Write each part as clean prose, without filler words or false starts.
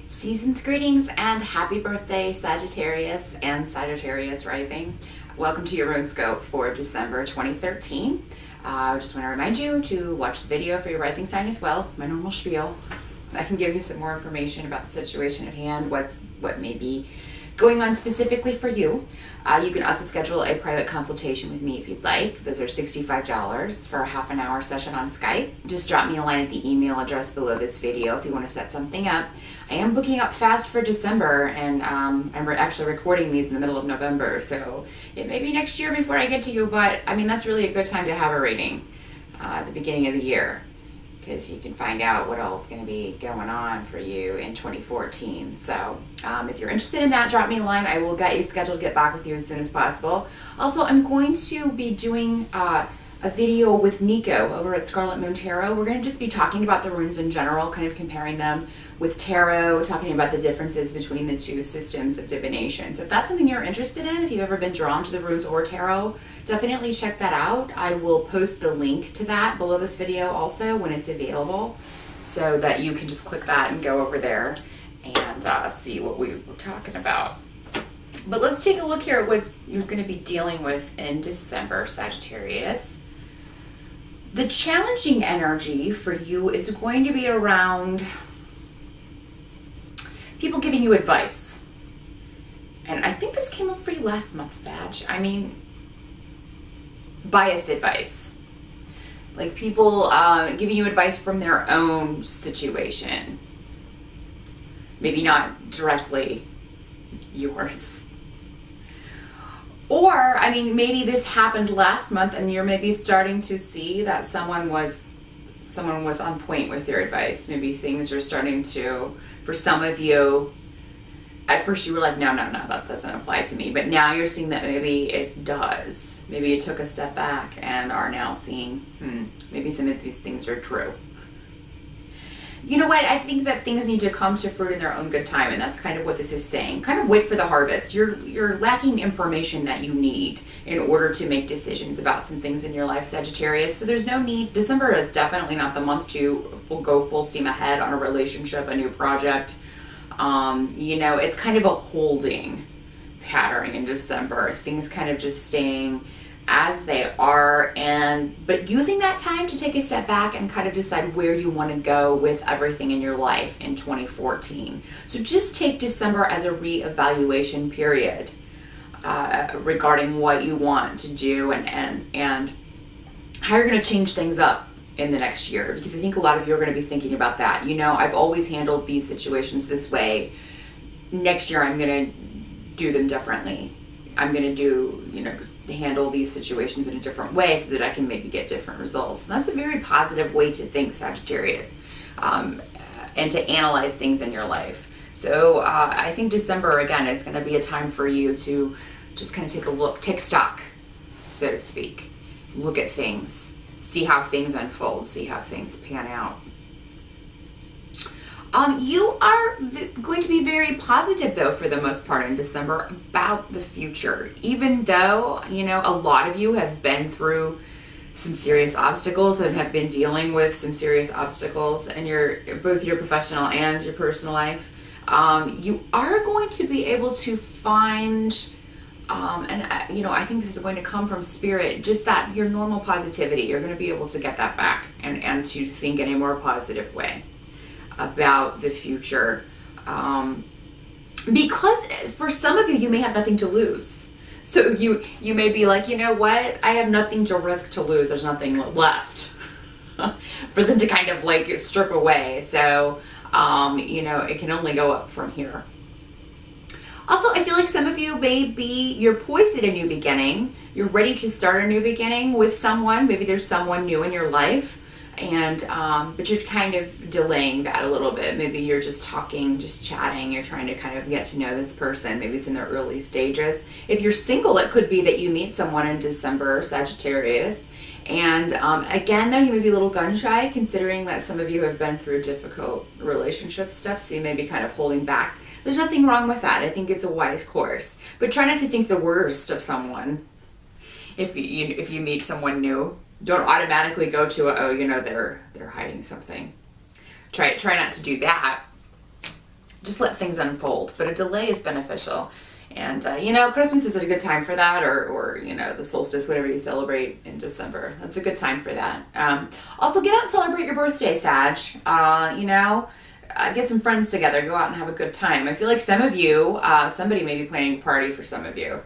Season's greetings and happy birthday, Sagittarius and Sagittarius rising. Welcome to your Runescope for December 2013. I just want to remind you to watch the video for your rising sign as well, my normal spiel. I can give you some more information about the situation at hand, what may be going on specifically for you. You can also schedule a private consultation with me if you'd like. Those are $65 for a half-an-hour session on Skype. Just drop me a line at the email address below this video if you want to set something up. I am booking up fast for December, and I'm actually recording these in the middle of November, so it may be next year before I get to you, but I mean, that's really a good time to have a reading at the beginning of the year, because you can find out what else is going to be going on for you in 2014. So if you're interested in that, drop me a line. I will get you scheduled, get back with you as soon as possible. Also, I'm going to be doing a video with Nico over at Scarlet Moon Tarot. We're going to just be talking about the runes in general, kind of comparing them with tarot, talking about the differences between the two systems of divination. So if that's something you're interested in, if you've ever been drawn to the runes or tarot, definitely check that out. I will post the link to that below this video also when it's available, so that you can just click that and go over there and see what we were talking about. But let's take a look here at what you're going to be dealing with in December, Sagittarius. The challenging energy for you is going to be around people giving you advice. And I think this came up for you last month, Sag. I mean, biased advice. Like people giving you advice from their own situation. Maybe not directly yours. Or, I mean, maybe this happened last month and you're maybe starting to see that someone was on point with your advice. Maybe things are starting to, for some of you, at first you were like, no, that doesn't apply to me. But now you're seeing that maybe it does. Maybe you took a step back and are now seeing, maybe some of these things are true. You know what? I think that things need to come to fruit in their own good time, and that's kind of what this is saying. Kind of wait for the harvest. You're lacking information that you need in order to make decisions about some things in your life, Sagittarius. So there's no need. December is definitely not the month to go full steam ahead on a relationship, a new project. You know, it's kind of a holding pattern in December. Things kind of just staying as they are, but using that time to take a step back and kind of decide where you want to go with everything in your life in 2014. So just take December as a reevaluation period regarding what you want to do and how you're going to change things up in the next year, because I think a lot of you are going to be thinking about that. You know, I've always handled these situations this way. Next year I'm going to do them differently. I'm going to do, you know, handle these situations in a different way so that I can maybe get different results. And that's a very positive way to think, Sagittarius, and to analyze things in your life. So I think December, again, is going to be a time for you to just kind of take a look, take stock, so to speak. Look at things, see how things unfold, see how things pan out. You are going to be very positive, though, for the most part in December about the future. Even though, you know, a lot of you have been through some serious obstacles and have been dealing with some serious obstacles in both your professional and your personal life, you are going to be able to find, you know, I think this is going to come from spirit, just that your normal positivity. You're going to be able to get that back and to think in a more positive way about the future, because for some of you, you may have nothing to lose. So you may be like, you know what, I have nothing to risk to lose. There's nothing left for them to kind of like strip away. So you know, it can only go up from here. Also, I feel like some of you you're poised at a new beginning. You're ready to start a new beginning with someone. Maybe there's someone new in your life. And but you're kind of delaying that a little bit. Maybe you're just talking, just chatting. You're trying to kind of get to know this person. Maybe it's in the early stages. If you're single, it could be that you meet someone in December, Sagittarius. And again, though, you may be a little gun shy, considering that some of you have been through difficult relationship stuff, so you may be kind of holding back. There's nothing wrong with that. I think it's a wise course. But try not to think the worst of someone if you meet someone new. Don't automatically go to, oh, you know, they're hiding something. Try not to do that. just let things unfold. But a delay is beneficial. And, you know, Christmas is a good time for that, or, you know, the solstice, whatever you celebrate in December. That's a good time for that. Also, get out and celebrate your birthday, Sag. You know, get some friends together. Go out and have a good time. I feel like some of you, somebody may be planning a party for some of you,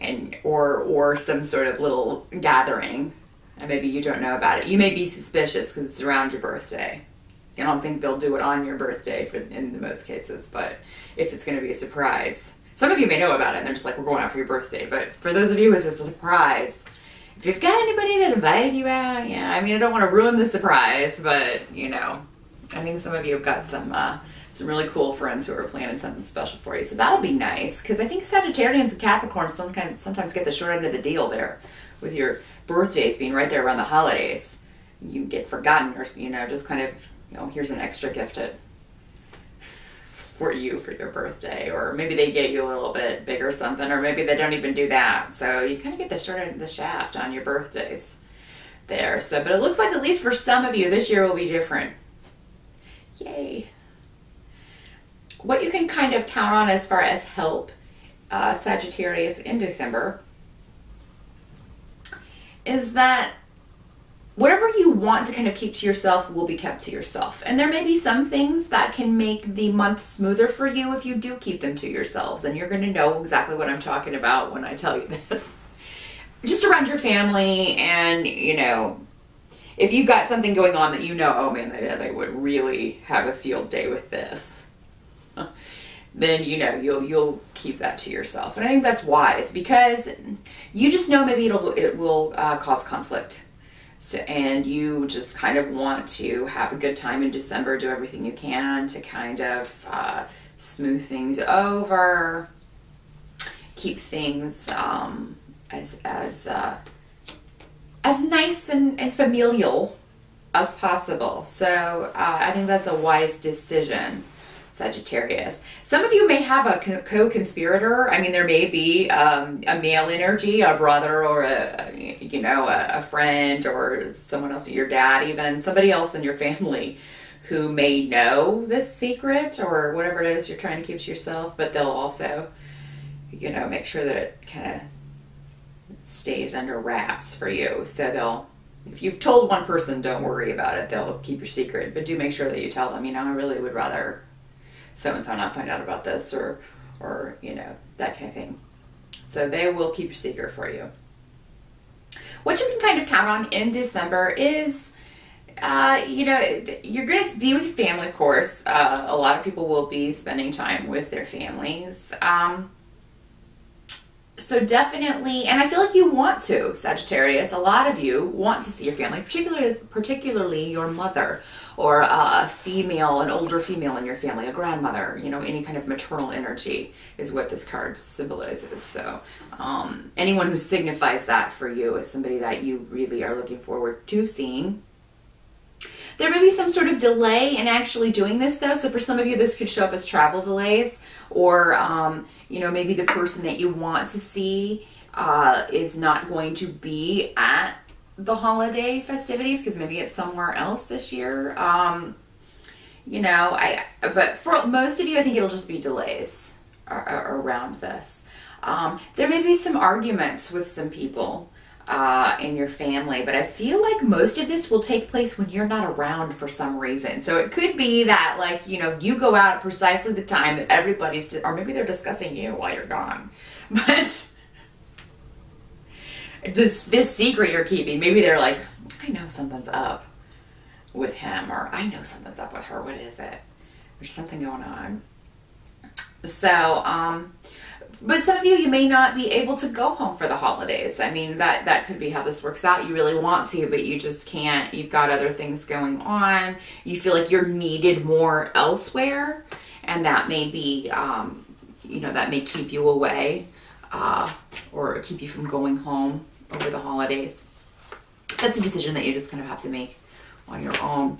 and or some sort of little gathering, and maybe you don't know about it. You may be suspicious because it's around your birthday. I don't think they'll do it on your birthday in most cases, but if it's going to be a surprise. Some of you may know about it and they're just like, we're going out for your birthday. But for those of you who it's just a surprise, if you've got anybody that invited you out, yeah, I mean, I don't want to ruin the surprise, but, you know, I think some of you have got some really cool friends who are planning something special for you. So that'll be nice, because I think Sagittarians and Capricorns sometimes get the short end of the deal there with your birthdays being right there around the holidays. You get forgotten, or, you know, just kind of, you know, here's an extra gift for you for your birthday, or maybe they get you a little bit bigger something, or maybe they don't even do that. So you kind of get the short end of the shaft on your birthdays there. So, but it looks like at least for some of you, this year will be different. Yay. What you can kind of count on as far as help, Sagittarius, in December, is that whatever you want to kind of keep to yourself will be kept to yourself. And there may be some things that can make the month smoother for you if you do keep them to yourselves. And you're going to know exactly what I'm talking about when I tell you this. Just around your family, and, you know, if you've got something going on that you know, oh man, they would really have a field day with this, then, you know, you'll keep that to yourself. And I think that's wise, because you just know maybe it will cause conflict. So, and you just kind of want to have a good time in December, do everything you can to kind of smooth things over, keep things as nice and familial as possible. So I think that's a wise decision, Sagittarius. Some of you may have a co-conspirator. I mean, there may be a male energy, a brother, or a friend, or someone else, your dad, even somebody else in your family who may know this secret or whatever it is you're trying to keep to yourself, but they'll also, you know, make sure that it kind of stays under wraps for you. So if you've told one person, don't worry about it. They'll keep your secret, but do make sure that you tell them, you know, I really would rather so-and-so not find out about this, or, you know, that kind of thing. So they will keep your secret for you. What you can kind of count on in December is, you know, you're going to be with your family, of course. A lot of people will be spending time with their families. So definitely, and I feel like you want to, Sagittarius, a lot of you want to see your family, particularly your mother, or a female, an older female in your family, a grandmother, you know, any kind of maternal energy is what this card symbolizes. So anyone who signifies that for you is somebody that you really are looking forward to seeing. There may be some sort of delay in actually doing this, though. So for some of you, this could show up as travel delays, or you know, maybe the person that you want to see is not going to be at the holiday festivities, because maybe it's somewhere else this year. You know, but for most of you, I think it'll just be delays around this. There may be some arguments with some people in your family, but I feel like most of this will take place when you're not around for some reason. So it could be that, like, you know, you go out at precisely the time that everybody's, or maybe they're discussing you while you're gone. But this secret you're keeping, maybe they're like, I know something's up with him, or I know something's up with her. What is it? There's something going on. So, but some of you may not be able to go home for the holidays. I mean, that could be how this works out. You really want to, but you just can't. You've got other things going on. You feel like you're needed more elsewhere, and that may be, you know, that may keep you away, or keep you from going home over the holidays. That's a decision that you just kind of have to make on your own.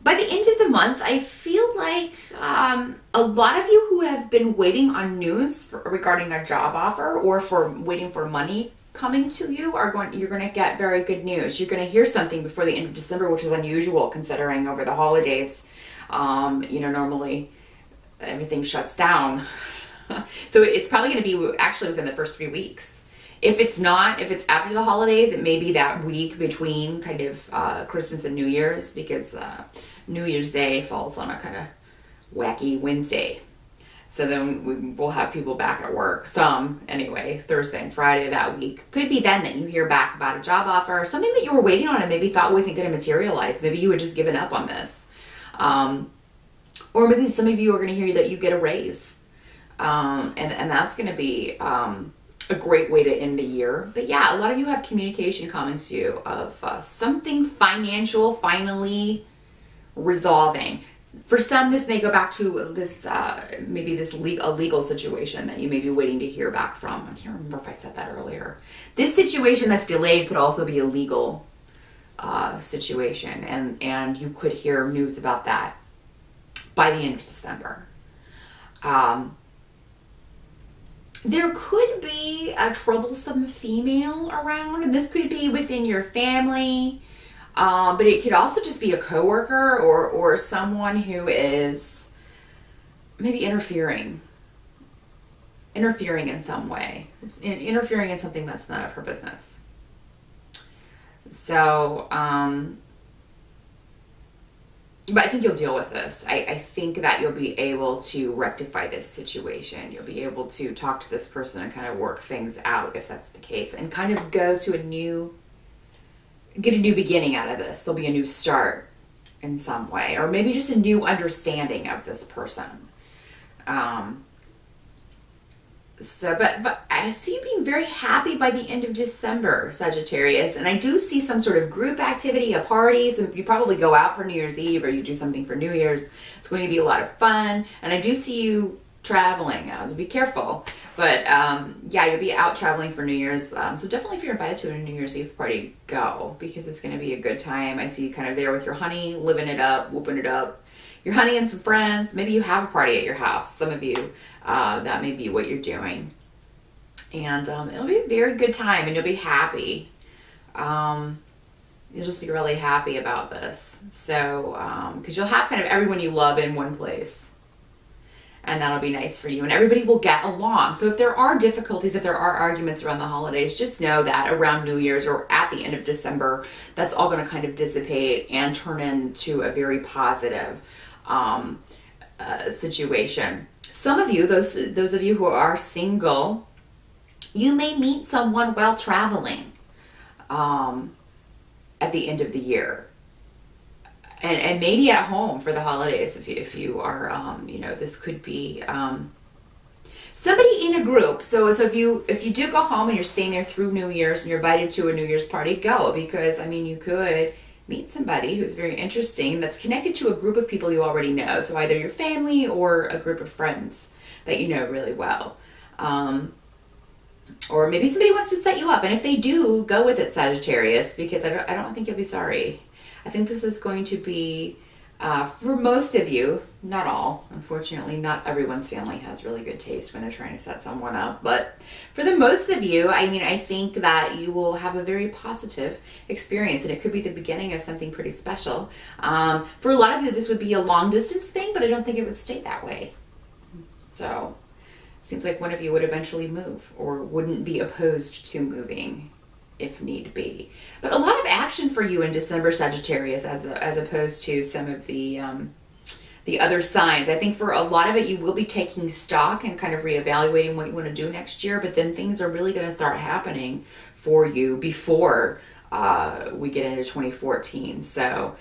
By the end of the month, I feel like a lot of you who have been waiting on news regarding a job offer or for waiting for money coming to you you're going to get very good news. You're going to hear something before the end of December, which is unusual considering over the holidays, normally everything shuts down. So it's probably going to be actually within the first 3 weeks. If it's after the holidays, it may be that week between kind of Christmas and New Year's, because New Year's Day falls on a kind of wacky Wednesday. So then we'll have people back at work, some anyway, Thursday and Friday that week. Could be then that you hear back about a job offer or something that you were waiting on and maybe thought wasn't going to materialize. Maybe you had just given up on this. Or maybe some of you are going to hear that you get a raise. And that's going to be a great way to end the year. But yeah, a lot of you have communication coming to you of something financial finally resolving. For some, this may go back to this, maybe a legal situation that you may be waiting to hear back from. I can't remember if I said that earlier. This situation that's delayed could also be a legal situation, and you could hear news about that by the end of December. There could be a troublesome female around, and this could be within your family. But it could also just be a coworker or someone who is maybe interfering in some way, interfering in something that's none of her business. So, but I think you'll deal with this. I think that you'll be able to rectify this situation. You'll be able to talk to this person and kind of work things out if that's the case, and kind of go to get a new beginning out of this. There'll be a new start in some way, or maybe just a new understanding of this person. But I see you being very happy by the end of December, Sagittarius, and I do see some sort of group activity, a party. So you probably go out for New Year's Eve, or you do something for New Year's. It's going to be a lot of fun, and I do see you traveling. Be careful. But yeah, you'll be out traveling for New Year's. So definitely if you're invited to a New Year's Eve party, go, because it's going to be a good time. I see you kind of there with your honey, living it up, whooping it up. Your honey and some friends. Maybe you have a party at your house. Some of you, that may be what you're doing. And it'll be a very good time, and you'll be happy. You'll just be really happy about this. So, because you'll have kind of everyone you love in one place. And that'll be nice for you, and everybody will get along. So if there are difficulties, if there are arguments around the holidays, just know that around New Year's or at the end of December, that's all going to kind of dissipate and turn into a very positive situation. Some of you, those of you who are single, you may meet someone while traveling at the end of the year. And maybe at home for the holidays, if you are, this could be somebody in a group. So if you do go home and you're staying there through New Year's and you're invited to a New Year's party, go, because you could meet somebody who's very interesting that's connected to a group of people you already know. So either your family or a group of friends that you know really well. Or maybe somebody wants to set you up, and if they do, go with it, Sagittarius, because I don't think you'll be sorry. I think this is going to be, for most of you, not all, unfortunately, not everyone's family has really good taste when they're trying to set someone up, but for the most of you, I think that you will have a very positive experience, and it could be the beginning of something pretty special. For a lot of you, this would be a long distance thing, but I don't think it would stay that way. So, seems like one of you would eventually move, or wouldn't be opposed to moving if need be. But a lot of action for you in December, Sagittarius, as opposed to some of the other signs. I think for a lot of it, you will be taking stock and kind of reevaluating what you want to do next year, but then things are really going to start happening for you before we get into 2014. So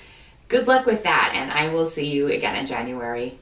good luck with that, and I will see you again in January.